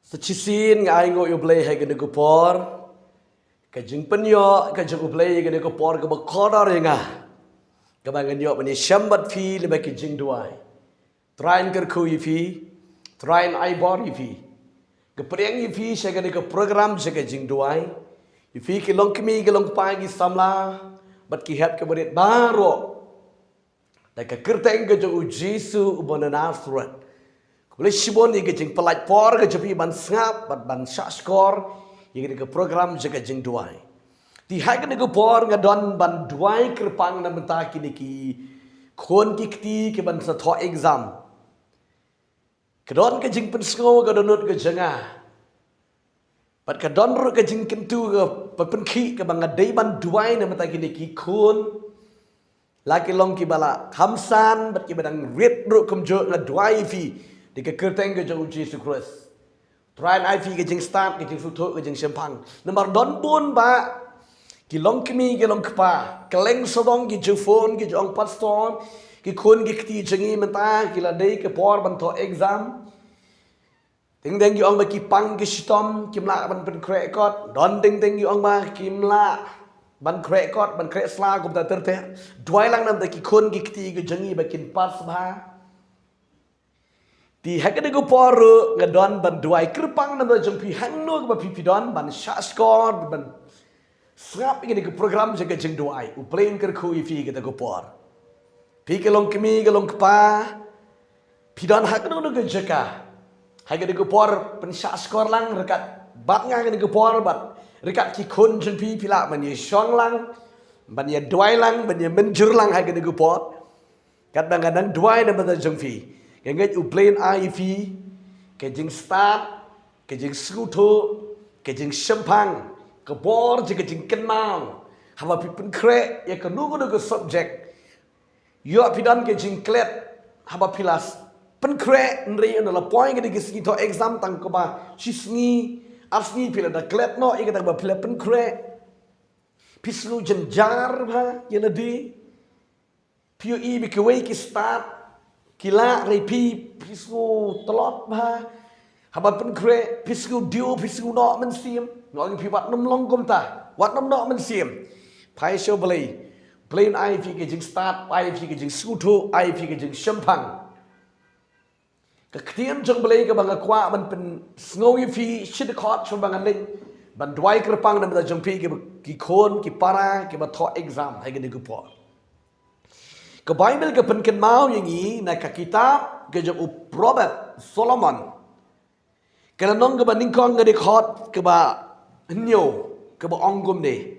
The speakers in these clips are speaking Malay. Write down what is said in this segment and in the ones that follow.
Sechisin ngai ngo ublay hai gede kupor, kajing penyo kajing ublay gede kupor ke bekodar yenga, kebangan yo bani shambat fi lebih ke Jingduwai, train kerku yifi, train aibor yifi, kepriang yifi saya gede ke program saya ke Jingduwai, yifi ke long kemi ke long pagi samla, bat ki hat ke berit baru, dan ke kerteng ke jauh Jesu ubana Nazareth. Boleh sibon ni kecing pelaj por ke cepi ban sngap ban syak skor yang ke program jaga Jingduwai. Ti hai ke por ngadon ban duai kyrpang na mentah kini ki kon ki kti ke ban sa thoh exam. Kedon ke jing pensngo ke donut ke jengah. Pat ke don ru ke jing kentu ke pepenki ke bang ngadai ban duai na mentah kini ki kon laki long ki bala khamsan bat ki badang rit ru kumjo ngadduai fi di ke kerteng ke jauh Yesus Kristus. Train IV ke jing start ke jing suto ke jing sempang. Nomor don pun ba ki long kemi ke long kpa, keleng sodong ki jufon ki jong pastor ki kun ki kti jengi mentah ki ladai ke por ban thoh exam. Ting deng ki ong ba ki pang ki stom ki mla ban pen krekot, don ting deng ki ong ba ki mla ban krekot ban krek sla kum ta terte. Duai lang nam ta ki kun ki kti ke jengi ba kin pas ba. Di hakade go poru ngadon ban duai kyrpang na jong pi hangno ba pi don ban syak skor ban srap ini ke program jaga Jingduwai uplain kerku ifi kita go por pi ke long kemi ke long kpa pi don hakno no ke jaka hakade go por pen syak skor lang rekat bat nga ke go por bat rekat ki kun jong pi pila ban ye shong lang ban ye duai lang ban ye menjur lang hakade go por kadang-kadang duai na ba jong pi Kengai uplain IV, kejing start, kejing skuto, kejing sempang, kebor je kejing kenal, haba pipun krek, ya kenugu nugu subjek, yo pidan kejing klet, haba pilas, pen krek nri adalah poin kejing sini to exam tang koba, sisni, asni pila da klet no, ika tak ba pila pen krek, pislu jenjar ba, ya nadi, pio I bikawai ki start. Kila repi pisku telot bah haba pen kre pisku dio pisku no men sim no pi wat nom long kom ta wat nom no men sim pai show play plain IV ke jing start IV ke jing skuto IV ke jing sempang ke ktiam jong play ke bang kwa man pen sngowi fi shit khot chom bang ling ban duai kyrpang na jong pi ke ki khon ki para ke ba thoh exam hai ke ni ku po ke Bible ke penken mau yang ini na ke kitab ke jong Proverb Solomon. Kerana nong ke banding kong ke dekhot ke ba nyo ke ba onggum ni.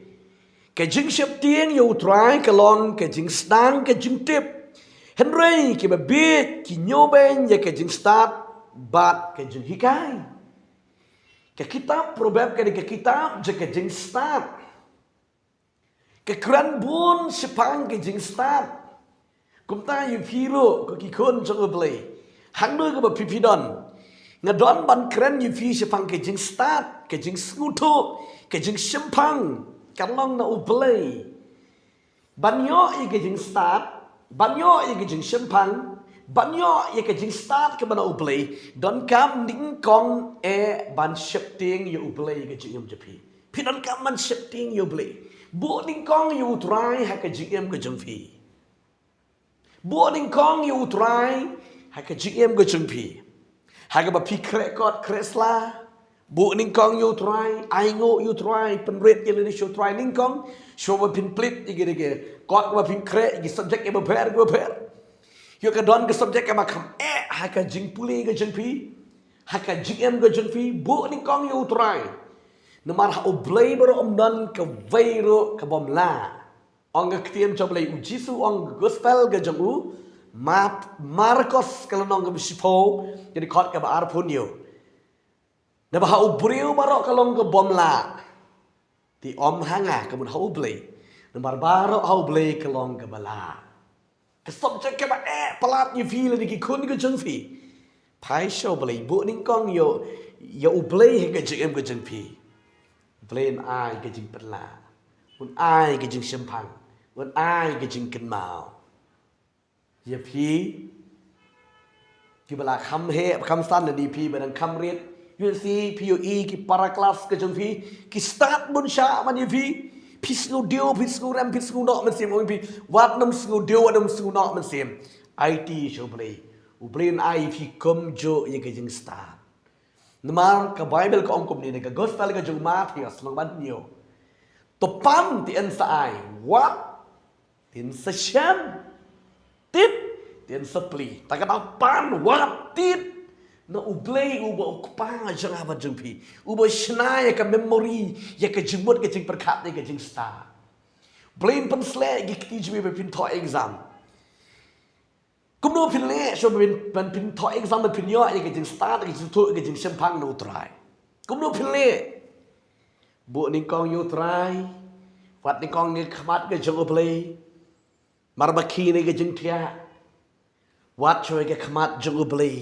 Ke jing siap tiang yo try ke long ke jing stang ke jing tip. Henry ke ba bit ki nyo ben ya ke jing start bat ke jing hikai. Ke kitab Proverb ke kitab je ke jing start. Ke keran bun sepang ke jing start. Kumta yu piro ko ki kon jong blay hang no ko ba pipidon ngadon ban kren yu fi sepang ke jing start ke jing skuto ke jing sempang kalong na ublay banyo i ke jing start banyo i ke jing sempang banyo i ke jing start ke bana ublay don kam ning kong e ban shifting yu ublay ke jing yum japi pidon kam man shifting yu ublay bu ning kong yu try ha ke jing yum ke jong fi Boarding kong you try, haka GM go jumpi. Haka ba pi krekot kresla. Boarding kong you try, aingo you try, penret yang show try ning kong, show ba pin plit ige. Kot ba pin krek ige subject ba per go per. Yo ka don ke subject ba kam haka jing puli go jumpi. Haka GM go jumpi, boarding kong you try. Namar ha oblay baro don ke vairo ke bomla. Ang ketiam coba lagi ujisu ang gospel ke jamu Marcos kalau nong ke sipo jadi kot ke bar punyo. Dah bah ubriu barok kalau ke bomla di om hanga kemun hau blay. Nomor barok hau blay kalau ke bala. Subjek ke ba pelat you feel di kun ke jengfi. Pai show blay bu ning kong yo ublay ke jeng ke jengpi. Blain ai ke jeng perla. Un ai ke jeng sempang. When I get in Kenmao, if he give a come here, come stand and DP, but then come read, you see POE ki para kelas ke jeng pi ki start bun sha man you pi pisngu dio pisngu ram pisngu nok man sim pi wat nam sngu dio wat nam sngu nok man sim IT show play u play an I pi kom jo ye ke jeng start namar ka Bible ka ong kom ni ka gospel ka jeng Mattheus lang ban nhiều to pan ti an sa ai what tin sa shan tit tin sa pli ta ka pan what tit na ublay uba ukpang jeng apa jeng pi uba shna ya ka memory ya ka jengmut ka jeng perkat ya ka jeng star blame pen sle gi kti jwe be pin tho exam kum no pin le so be pin tho exam be pin yo ya ka jeng star ka jeng thu ka jeng sempang no try kum no pin le bu ning kong yo try wat ning kong ni khmat ka jeng ublay marbaki ni ka jeng thia wat choi ka khmat jeng ublay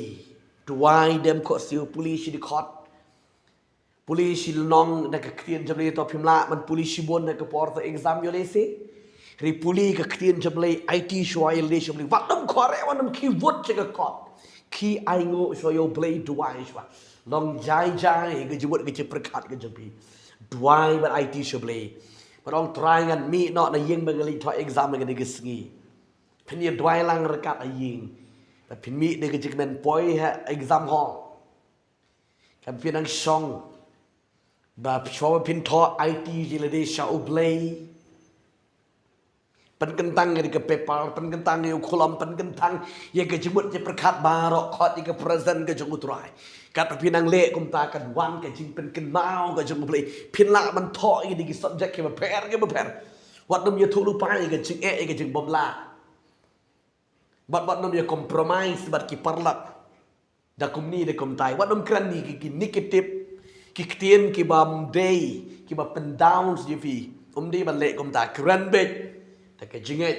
Duai dem ko siu polisi di kot polisi long na ka krien jamle to phimla man polisi bon na ka por to exam yo lese ri puli ka krien jamle IT shwai le jamle watam khore wanam ki wot che ka kot ki ai ngo so yo blay duai shwa long jai jai ka jibot ka che prakhat ka jampi duai ban IT shwai but on trying and me not na ying bengali to exam ga ni gisngi phini duai lang rekat a yingแต่พิมีเด็กจิกมันปล่อยฮะ exam hall กับพี่นังช่องแบบชอบพินทอ IT จิเลเดชาอุบเลยเป็นกันตังยังกับเปเปอร์เป็นกันตังยังคอลัมน์เป็นกันตังยังกับจิมุดจะประกาศบาร์คอดยังกับ present กับจงอุตรายกับพี่นังเละกุมตากันวันกับจิงเป็นกันเมากับจงอุบเลยพินละมันทอยังกับ subject กับแพรกับแพรวัดน้ำยาทุลุไปกับจิงกับจิงบอมลาWat nom ya compromise bat ki parlak da kumni de kum tai wat nom kran ni ki negative ki ktien ki bam day ki ba pen downs ji fi di ban le kum ta kran bet ta ka jinget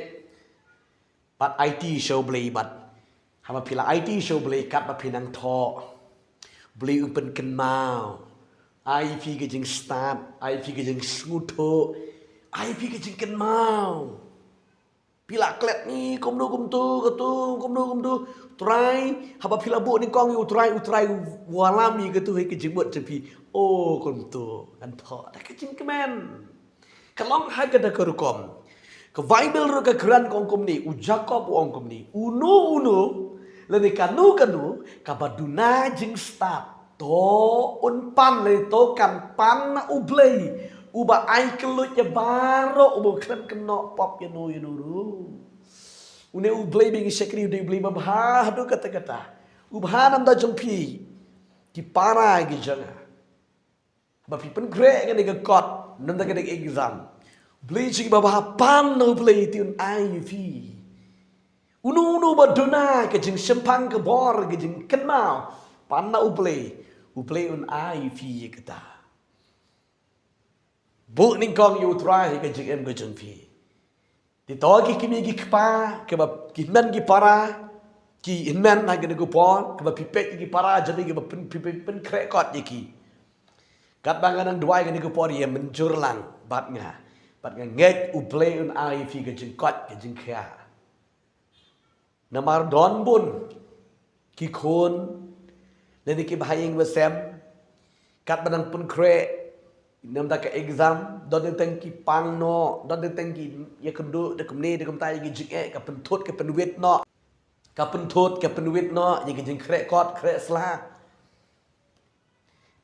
bat IT show play bat ha ma phila IT show play kat ba pinang tho bli pen kan mau IP ke jing start IP ke jing smuto IP ke jing kan mau Pila klet ni kum tu try haba pila bu ni kong yu try walami ke tu he ke jimut jepi oh kum tu kan tho da ke jing kemen kalong ha ke da kerukom ke bible ro ke gran kong kum ni u jacob ong kum ni unu le ni kanu ka baduna jing start to un pan le to kan pan na ublei Uba ai kelut ya baro uba kran kena pop ya no ru. Une ublay bingi sekri ude ublay babha do kata-kata. Ubha nam da jompi ki para gi janga. Ba pi pen gre ga ni ga kot nam da ga exam. Ublay chi babha pan no ublay ti un ai fi. Unu ba dona ka jing sempang ka bor ga jing kenau pan na ublay un ai fi kata. Bu ning kong yu try ka jing em ka jing fi. Di to ki kimi ki kpa ke ba ki men ki para ki inmen na ga go pon ke ba pipet ki para jadi ke ba pen krek kot ki. Kat bangan duai ga ni go por ye menjur lang bat nga nget u play un ai fi ka jing kot ka jing kha. Namar don bun ki khon le ni ki bahayeng ba sem kat banang pun krek Nam da ka exam don teng ki pang no don teng ki ye kundu de kumni de kum tai gi jik ka pen thot ka pen wet no ka pen thot ka pen wet no ye gi jing krek kot krek sla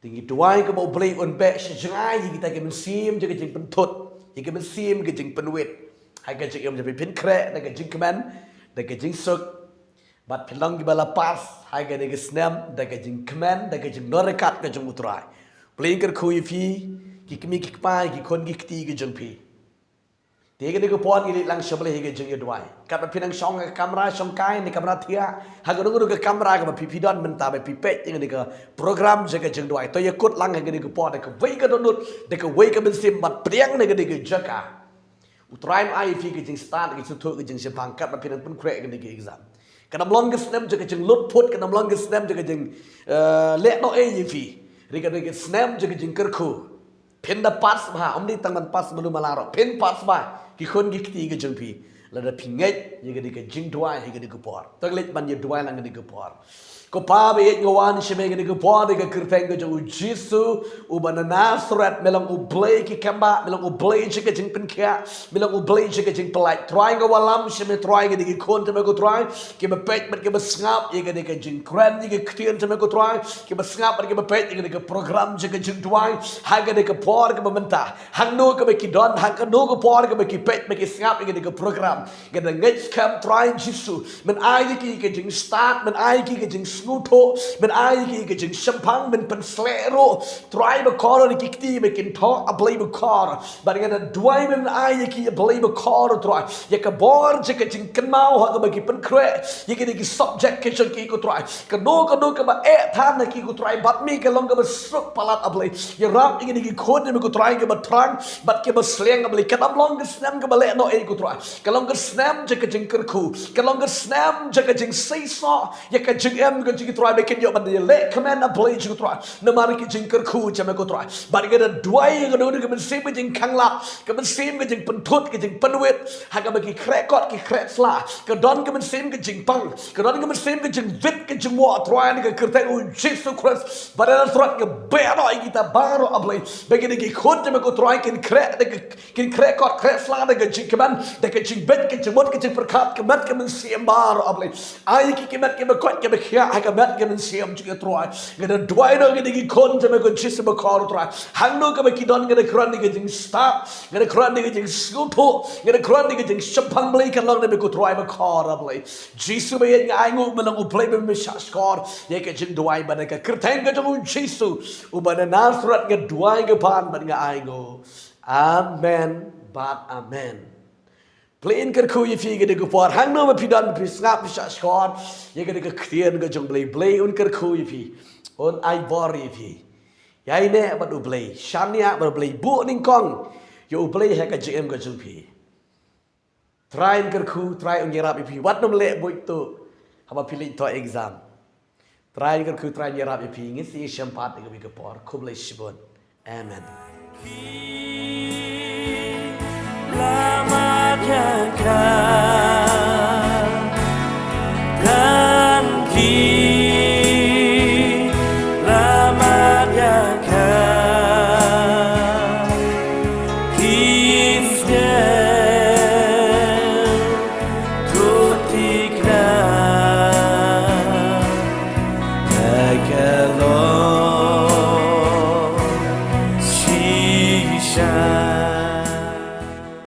tingi tuai ka bo play on be shjai ye ta ke men sim je jing pen thot ye ke men sim ge jing pen wet hai ka jing em je pen krek da ka jing kman da ka jing suk bat pelong gi bala pas hai ka de ge snam da ka jing kman da ka jing norekat ka jing utrai play ker khui fi ki kimi ki pai ki kon ki kti ki jeng pi te ke ko pon ki lang shabale he jeng yodwai kat ba pinang song kamera song kai ni kamera thia ha go go kamera ka pi don men ta ba pi pet ni ka program je ka jeng dwai to ye kut lang ke ni ko pon ka wei ka donut de ka wei ka ben sim bat priang ni ka de ka jaka utraim ai fi ki jeng start ki thu ki jeng sepang kat ba pinang pun krek ni ki exam ka nam long ke snap je ka jeng lut put ka nam long ke snap je ka jeng le no e yi fi ri ka de snap je ka jeng ker khu Pen da pas ba di tangan pas belum malaro pen pas ba ki kon gi kti ga jengpi la da pinget ye ga di ka jingduai he ga di ko por taglet ban ye duai lang ga di ko por Ko pa be ngawan shemeng ni ko pa de ka kirteng ko ju Jisu ubana Nazareth melang ublay ki kamba melang ublay chika jing penkya melang ublay chika jing pelai try ngawalam sheme try ga de kon te me ko try ki me pet met ki me snap ye ga de ka jing kran ni ka ktien te me ko try ki me snap ki me pet ye ga de ka program chika jing twai ha ga de ka por ka menta hang no ka me ki don hang ka no ko por ka me ki pet me ki snap ye ga de ka program ga de ngech kam try Jisu men ai ki ka jing start men ai ki ka jing snuto men ai ki ka jing champagne men pen slero try be kor ni ki me kin tho a blame kor but ga de dwai men ai ki a blame kor try ye ka bor je ka jing kan mau ha ka me ki pen kre ye ki ki subject ke chen ki ko try ka no ka ba e tham na ki ko try but me ka long ka ba struk palat a blame ye rap ki ki khod me ko try ka ba trang but ke ba sleng a blame ka am long ka snam ka ba le no e ko try ka long ka snam je ka jing kar khu ka long ka snam je ka jing sei so ye ka jing em ka jing try be ken yo ban ye le command a blame je ko try na mar ki jing kar khu je me ko try but ga da dwai ga no ka ben sim ka jing khang la ka ben sim ka jing pen thut ka jing pen wet ha ka ba ki kre kot ki kre sla ka don ka ben sim ka jing pang ka don ka ben sim ka jing vit ka jing wa try ni ka kirte o Jesus Christ but da thrat ka be no ai kita baro a blame be ki khod je me ko try kin kre kot kre sla da ka jing ka ban da ka jing bet ka jing mot ka jing perkat ka mat ka ben sim baro a blame ai ki mat ka be kot ka be khia ha ka mat ka ben sim ji ka try ga da dwai no ki khon je me ko Jesus me ko try hang no ka be ki don ga da kran ni ka jing stop ga da kran ni ka jing skupo ga da kran ni ka jing champang blai ka long ne me ko try me ko a blame Jesus be ye ai ngo me long u play me sha score ye ka jing dwai ba ka kirteng ka jong Jesus u ba na Nazareth ga dwai ga pan ba nga ai ngo amen but amen plain kar khu ye fi ga de ko por hang no ma pi don pi snap sha score ye ga de ka krien ga jong blai un kar khu ye fi on ai bor ye fi yai ne ba du blai shania ba blai bu ning kong yo blai ha ka jm ga jung pi try kar khu try on yerap ye fi wat nom le bu tu ha ba pilih to exam try kar khu try yerap ye fi ngi si champat ga bi ka por khu blai shibon amen Lama jaga